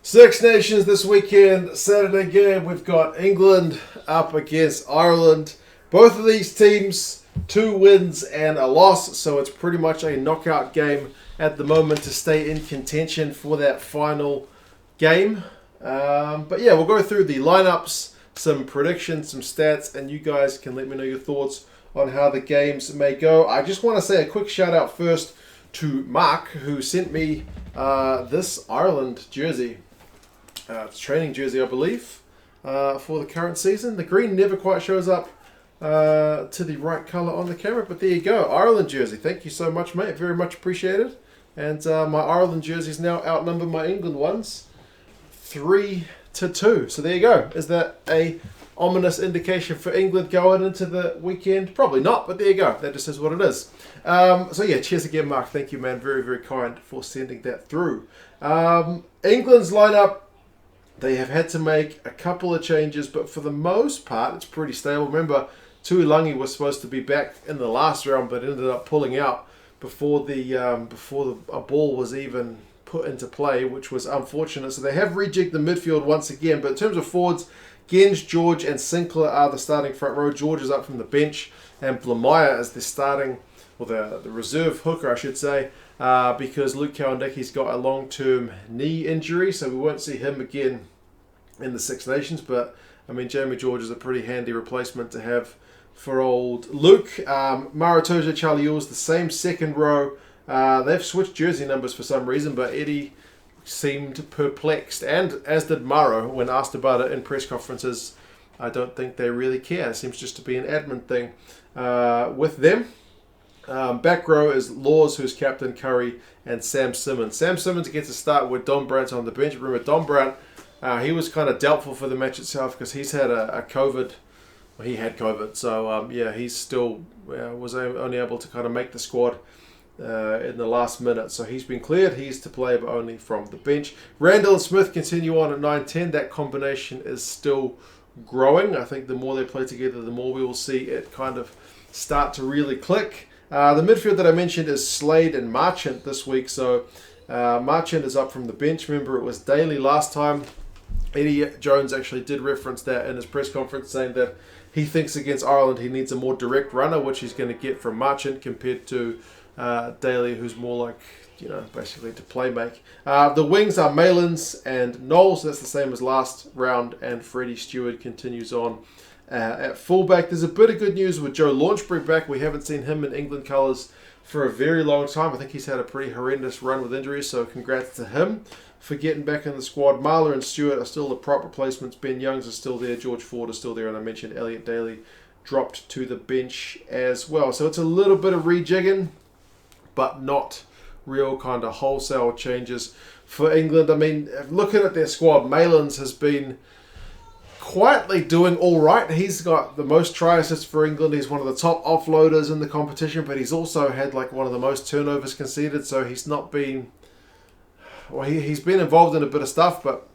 Six Nations this weekend, Saturday game. We've got England up against Ireland. Both of these teams, 2 wins and a loss, so it's pretty much a knockout game at the moment to stay in contention for that final game. But yeah, we'll go through the lineups, some predictions, some stats, and you guys can let me know your thoughts on how the games may go. I just want to say a quick shout out first to Mark, who sent me this Ireland jersey. It's a training jersey, I believe, for the current season. The green never quite shows up to the right colour on the camera, but there you go. Ireland jersey. Thank you so much, mate. Very much appreciated. And my Ireland jerseys now outnumber my England ones 3-2. So there you go. Is that a ominous indication for England going into the weekend? Probably not, but there you go. That just is what it is. So yeah, cheers again, Mark. Thank you, man. Very, very kind for sending that through. England's lineup, they have had to make a couple of changes, but for the most part, it's pretty stable. Remember, Tuilagi was supposed to be back in the last round, but ended up pulling out before a ball was even put into play, which was unfortunate. So they have rejigged the midfield once again. But in terms of forwards, Genge, George, and Sinckler are the starting front row. George is up from the bench, and Blamire is the starting, or the reserve hooker, I should say, because Luke Cowan-Dickey's got a long-term knee injury, so we won't see him again in the Six Nations. But I mean, Jamie George is a pretty handy replacement to have for old Luke. Maro, Itoje, Charlie Ewels, the same second row. They've switched jersey numbers for some reason, but Eddie seemed perplexed, and as did Maro when asked about it in press conferences. I don't think they really care. It seems just to be an admin thing with them. Back row is Laws, who's captain, Curry, and Sam Simmonds. Sam Simmonds gets a start with Dombrandt on the bench. Remember, Dombrandt, he was kind of doubtful for the match itself because he's had a COVID. Well, he had COVID, so yeah, he's still was only able to kind of make the squad in the last minute. So he's been cleared. He's to play, but only from the bench. Randall and Smith continue on at 9-10. That combination is still growing. I think the more they play together, the more we will see it kind of start to really click. The midfield that I mentioned is Slade and Marchant this week. So Marchant is up from the bench. Remember, it was Daly last time. Eddie Jones actually did reference that in his press conference, saying that he thinks against Ireland he needs a more direct runner, which he's going to get from Marchant compared to Daly, who's more like, basically to play make. The wings are Malins and Nowell, so that's the same as last round, and Freddie Steward continues on at fullback. There's a bit of good news with Joe Launchbury back. We haven't seen him in England colours for a very long time. I think he's had a pretty horrendous run with injuries, so congrats to him for getting back in the squad. Marler and Stuart are still the prop replacements. Ben Youngs is still there. George Ford is still there. And I mentioned Elliot Daly dropped to the bench as well. So it's a little bit of rejigging, but not real kind of wholesale changes for England. I mean, looking at their squad, Malins has been quietly doing all right. He's got the most try assists for England. He's one of the top offloaders in the competition, but he's also had like one of the most turnovers conceded. So he's not been... Well, he's been involved in a bit of stuff, but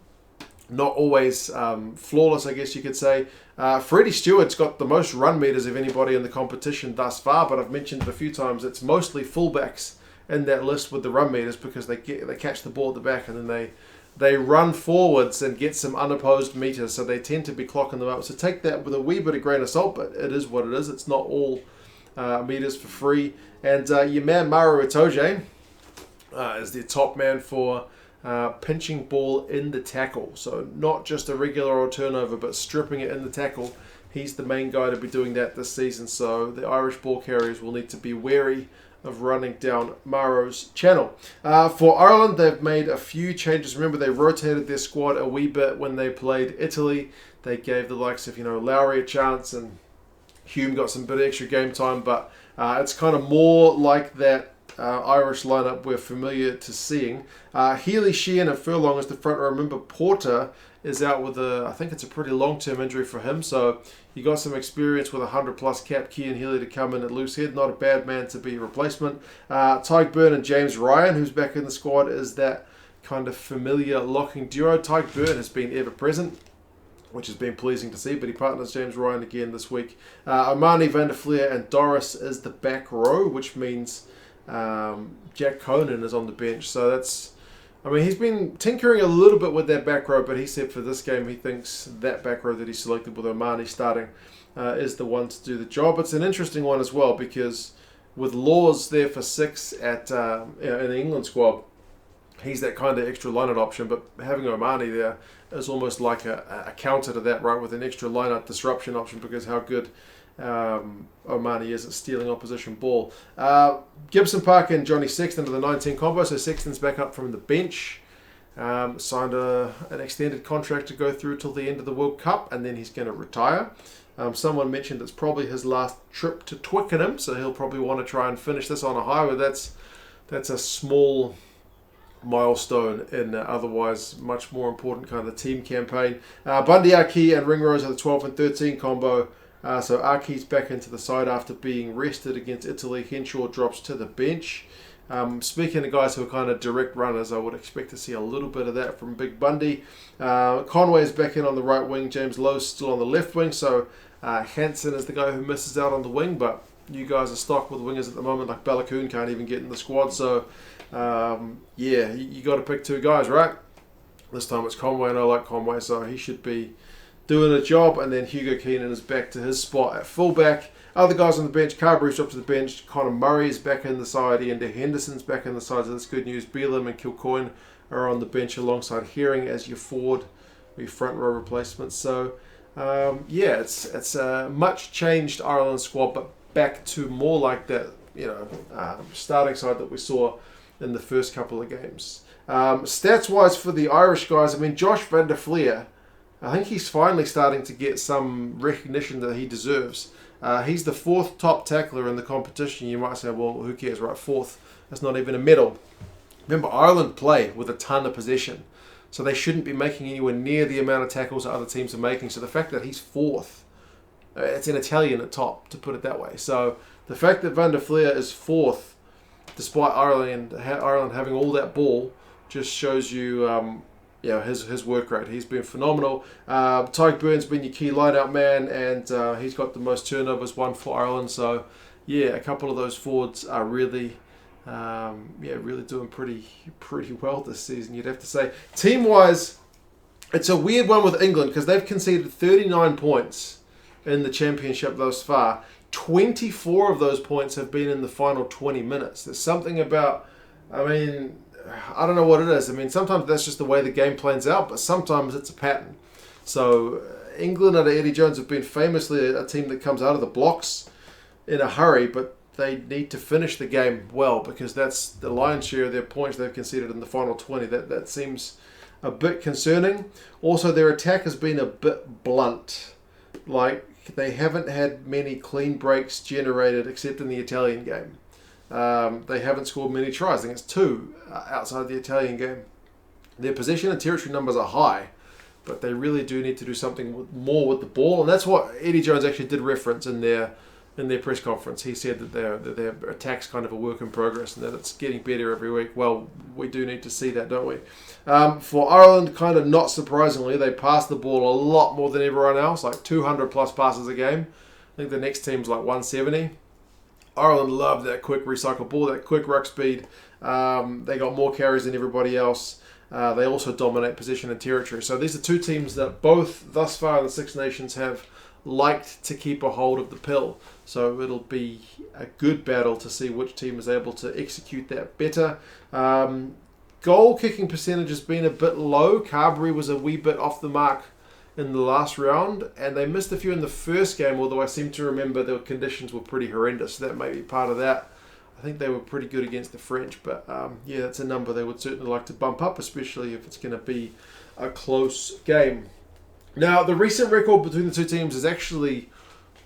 not always flawless, I guess you could say. Freddie Stewart's got the most run meters of anybody in the competition thus far, but I've mentioned it a few times, it's mostly fullbacks in that list with the run meters because they catch the ball at the back and then they run forwards and get some unopposed meters, so they tend to be clocking them up. So take that with a wee bit of grain of salt, but it is what it is. It's not all meters for free. And your man Maro Itoje is the top man for pinching ball in the tackle. So not just a regular old turnover, but stripping it in the tackle. He's the main guy to be doing that this season. So the Irish ball carriers will need to be wary of running down Maro's channel. For Ireland, they've made a few changes. Remember, they rotated their squad a wee bit when they played Italy. They gave the likes of, Lowry a chance, and Hume got some bit of extra game time, but it's kind of more like that Irish lineup we're familiar to seeing. Healy, Sheehan, and Furlong is the front row. Remember, Porter is out with I think it's a pretty long-term injury for him, so you got some experience with a 100-plus cap Cian Healy to come in at loose head. Not a bad man to be a replacement. Tyke Byrne and James Ryan, who's back in the squad, is that kind of familiar locking duo. Tyke Byrne has been ever present, which has been pleasing to see, but he partners James Ryan again this week. Armani, Van der Fleer, and Doris is the back row, which means Jack Conan is on the bench, so that's I mean, he's been tinkering a little bit with that back row, but he said for this game he thinks that back row that he selected with O'Mahony starting is the one to do the job. It's an interesting one as well because with Laws there for 6 at in the England squad, he's that kind of extra line-out option, but having O'Mahony there is almost like a counter to that, right, with an extra line-out disruption option because how good O'Mahony is at stealing opposition ball. Gibson-Park and Johnny Sexton to the 19 combo, so Sexton's back up from the bench. Signed an extended contract to go through till the end of the World Cup, and then he's going to retire. Someone mentioned it's probably his last trip to Twickenham, so he'll probably want to try and finish this on a high, but that's a small milestone in otherwise much more important kind of team campaign. Bundee, Aki and Ringrose are the 12 and 13 combo. So Aki's back into the side after being rested against Italy. Henshaw drops to the bench. Speaking of guys who are kind of direct runners, I would expect to see a little bit of that from Big Bundee. Conway is back in on the right wing. James Lowe's still on the left wing. So Hansen is the guy who misses out on the wing. But you guys are stocked with wingers at the moment. Like Balakoon can't even get in the squad. So yeah, you got to pick 2 guys, right? This time it's Conway, and I like Conway, so he should be doing a job. And then Hugo Keenan is back to his spot at fullback. Other guys on the bench, Carberry's up to the bench. Connor Murray is back in the side. Ian Henderson's back in the side, so that's good news. Belam and Kilcoyne are on the bench alongside Herring as your forward, or your front row replacements. So yeah, it's a much changed Ireland squad, but back to more like that, starting side that we saw in the first couple of games. Stats wise for the Irish guys, I mean, Josh van der Fleer, I think he's finally starting to get some recognition that he deserves. He's the 4th top tackler in the competition. You might say, well, who cares, right? 4th. That's not even a medal. Remember, Ireland play with a ton of possession, so they shouldn't be making anywhere near the amount of tackles that other teams are making. So the fact that he's 4th, it's an Italian at top, to put it that way. So the fact that van der Fleer is 4th, despite Ireland having all that ball, just shows you his work rate. He's been phenomenal. Tyke Burns been your key line-out man, and he's got the most turnovers, 1 for Ireland. So yeah, a couple of those forwards are really doing pretty well this season, you'd have to say. Team-wise, it's a weird one with England because they've conceded 39 points in the championship thus far. 24 of those points have been in the final 20 minutes. There's something about, I don't know what it is. I mean, sometimes that's just the way the game plans out, but sometimes it's a pattern. So England under Eddie Jones have been famously a team that comes out of the blocks in a hurry, but they need to finish the game well because that's the lion's share of their points they've conceded in the final 20. That seems a bit concerning. Also, their attack has been a bit blunt. Like, they haven't had many clean breaks generated except in the Italian game. They haven't scored many tries. I think it's 2 outside the Italian game. Their possession and territory numbers are high, but they really do need to do something more with the ball, and that's what Eddie Jones actually did reference in their press conference. He said that their attack's kind of a work in progress and that it's getting better every week. Well, we do need to see that, don't we? For Ireland, kind of not surprisingly, they pass the ball a lot more than everyone else, like 200 plus passes a game. I think the next team's like 170. Ireland love that quick recycle ball, that quick ruck speed. They got more carries than everybody else. They also dominate position and territory. So these are 2 teams that both thus far in the Six Nations have liked to keep a hold of the pill. So it'll be a good battle to see which team is able to execute that better. Goal kicking percentage has been a bit low. Carberry was a wee bit off the mark in the last round, and they missed a few in the first game, although I seem to remember the conditions were pretty horrendous, so that may be part of that. I think they were pretty good against the French, but yeah, that's a number they would certainly like to bump up, especially if it's going to be a close game. Now, the recent record between the 2 teams is actually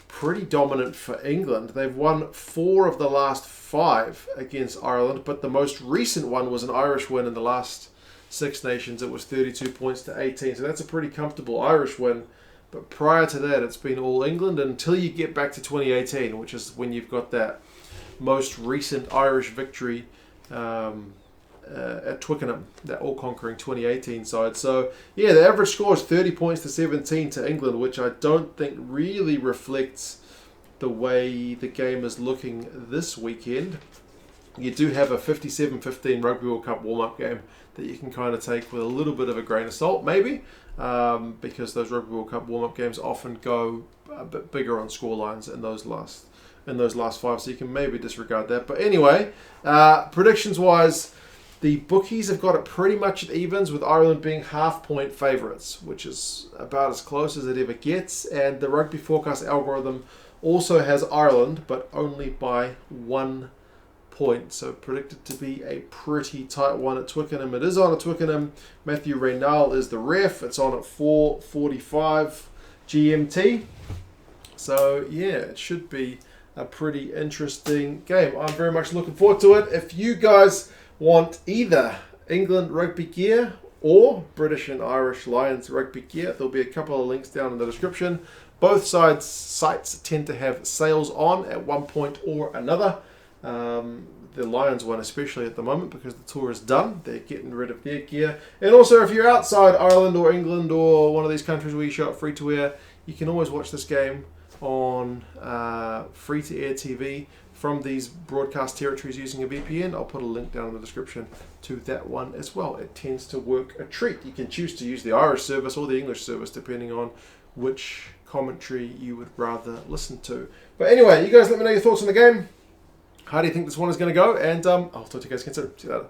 pretty dominant for England. They've won 4 of the last 5 against Ireland, but the most recent one was an Irish win in the last Six Nations. It was 32 points to 18, so that's a pretty comfortable Irish win. But prior to that, it's been all England until you get back to 2018, which is when you've got that most recent Irish victory at Twickenham, that all-conquering 2018 side. So, yeah, the average score is 30 points to 17 to England, which I don't think really reflects the way the game is looking this weekend. You do have a 57-15 Rugby World Cup warm-up game that you can kind of take with a little bit of a grain of salt, maybe, because those Rugby World Cup warm-up games often go a bit bigger on score lines in those last five, so you can maybe disregard that. But anyway, predictions-wise, the bookies have got it pretty much at evens, with Ireland being half-point favourites, which is about as close as it ever gets. And the Rugby Forecast algorithm also has Ireland, but only by 1 point. So predicted to be a pretty tight one at Twickenham. It is on at Twickenham. Matthew Randall is the ref. It's on at 4:45 GMT. So yeah, it should be a pretty interesting game. I'm very much looking forward to it. If you guys want either England rugby gear or British and Irish Lions rugby gear, there'll be a couple of links down in the description. Both sides' sites tend to have sales on at one point or another. The Lions one especially at the moment, because the tour is done. They're getting rid of their gear. And also, if you're outside Ireland or England or one of these countries where you show up free to wear, you can always watch this game on free-to-air TV from these broadcast territories using a VPN. I'll put a link down in the description to that one as well. It tends to work a treat. You can choose to use the Irish service or the English service depending on which commentary you would rather listen to. But anyway, you guys let me know your thoughts on the game. How do you think this one is going to go? And I'll talk to you guys again soon. See you later.